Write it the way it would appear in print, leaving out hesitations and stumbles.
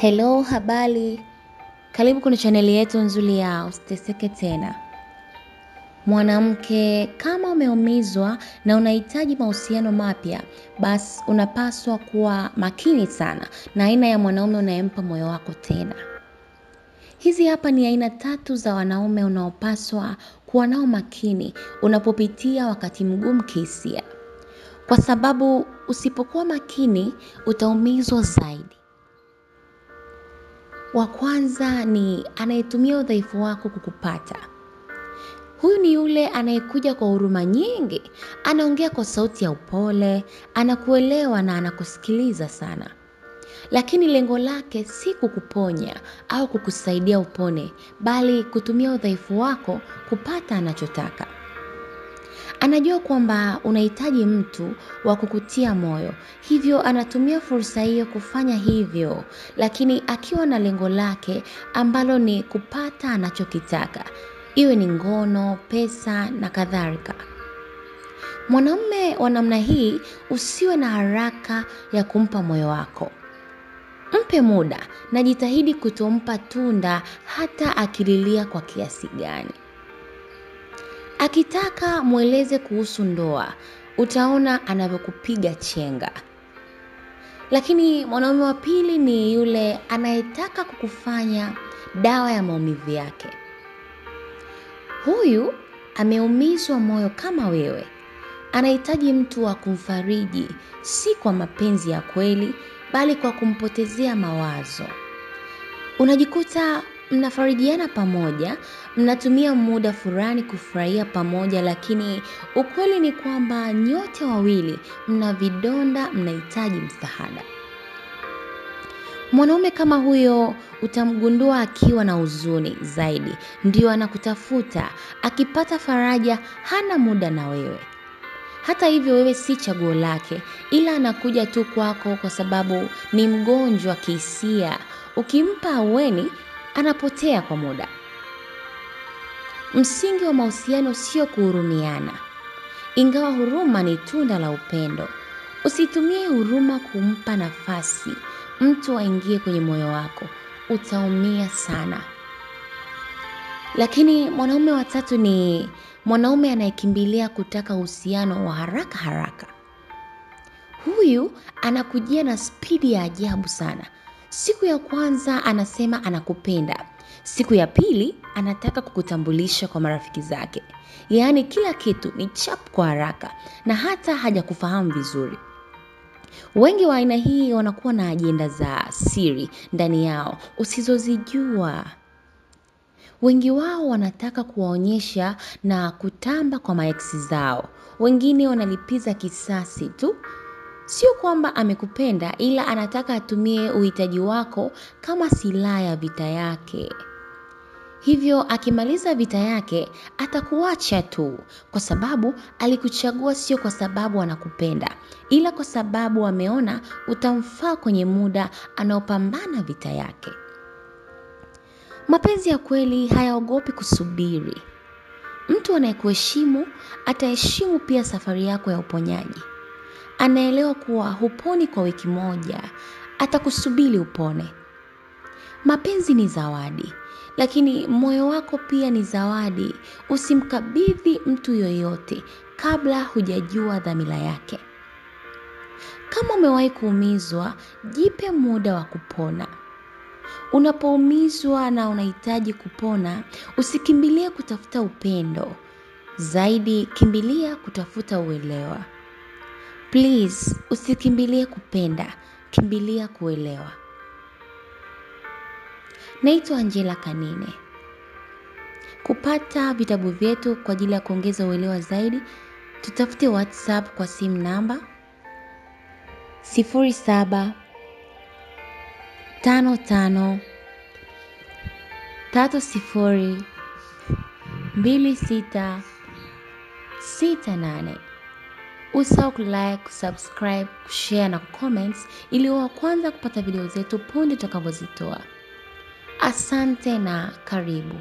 Hello, habari. Karibu kwenye chaneli yetu nzuri ya Usiteseke Tena. Mwanamke, kama umeumizwa na unahitaji mahusiano mapya, basi unapaswa kuwa makini sana na aina ya mwanaume unayempa moyo wako tena. Hizi hapa ni aina 3 za wanaume unaopaswa kuwa nao makini unapopitia wakati mgumu kihisia. Kwa sababu usipokuwa makini utaumizwa zaidi. Wa kwanza ni anayetumia udhaifu wako kukupata. Huyu ni yule anayekuja kwa huruma nyingi, anaongea kwa sauti ya upole, anakuelewa na anakusikiliza sana. Lakini lengo lake si kukuponya au kukusaidia upone, bali kutumia udhaifu wako kupata anachotaka. Anajua kwamba unahitaji mtu wa kukutia moyo, hivyo anatumia fursa hiyo kufanya hivyo, lakini akiwa na lengo lake ambalo ni kupata anachokitaka, iwe ni ngono, pesa na kadhalika. Mwanamume wa namna hii usiwe na haraka ya kumpa moyo wako. Mpe muda na jitahidi kutompa tunda hata akililia kwa kiasi gani. Akitaka mueleze kuhusu ndoa, utaona anavyokupiga chenga. Lakini mwanaume wa pili ni yule anayetaka kukufanya dawa ya maumivu yake. Huyu ameumizwa moyo kama wewe. Anahitaji mtu wa kumfariji, si kwa mapenzi ya kweli, bali kwa kumpotezea mawazo. Unajikuta mnafarijiana pamoja, mnatumia muda fulani kufurahia pamoja, lakini ukweli ni kwamba nyote wawili mna vidonda, mnahitaji msaada. Mwanaume kama huyo utamgundua akiwa na huzuni zaidi, ndio anakutafuta, akipata faraja hana muda na wewe. Hata hivyo wewe si chaguo lake, ila anakuja tu kwako kwa sababu ni mgonjwa kihisia. Ukimpa ahueni, anapotea kwa muda. Msingi wa mahusiano sio kuhurumiana. Ingawa huruma ni tunda la upendo. Usitumie huruma kumpa nafasi mtu aingie kwenye moyo wako. Utaumia sana. Lakini mwanaume wa 3 ni mwanaume anayekimbilia kutaka uhusiano wa haraka haraka. Huyu anakujia na spidi ya ajabu sana. Siku ya kwanza anasema anakupenda. Siku ya pili anataka kukutambulisha kwa marafiki zake. Yaani kila kitu ni chap kwa haraka na hata hajakufahamu vizuri. Wengi wa aina hii wanakuwa na ajenda za siri ndani yao usizozijua. Wengi wao wanataka kuwaonyesha na kutamba kwa maeksi zao. Wengine wanalipiza kisasi tu. Sio kwamba amekupenda, ila anataka atumie uhitaji wako kama silaha ya vita yake. Hivyo akimaliza vita yake atakuacha tu, kwa sababu alikuchagua sio kwa sababu anakupenda, ila kwa sababu ameona utamfaa kwenye muda anaopambana vita yake. Mapenzi ya kweli hayaogopi kusubiri. Mtu anayekuheshimu ataheshimu pia safari yako ya uponyaji. Anaelewa kuwa huponi kwa wiki moja, atakusubiri upone. Mapenzi ni zawadi, lakini moyo wako pia ni zawadi. Usimkabidhi mtu yoyote kabla hujajua dhamira yake. Kama umewahi kuumizwa, jipe muda wa kupona. Unapoumizwa na unahitaji kupona, usikimbilie kutafuta upendo. Zaidi kimbilia kutafuta uelewa. Please, usikimbilie kupenda, kimbilia kuelewa. Naitwa Angela Kanine. Kupata vitabu vyetu kwa ajili ya kuongeza uelewa zaidi, tutafute WhatsApp kwa simu namba 0755302668. Usisahau kulike, kusubscribe, kushare na kucomment ili uwe wa kwanza kupata video zetu punde tutakapozitoa. Asante na karibu.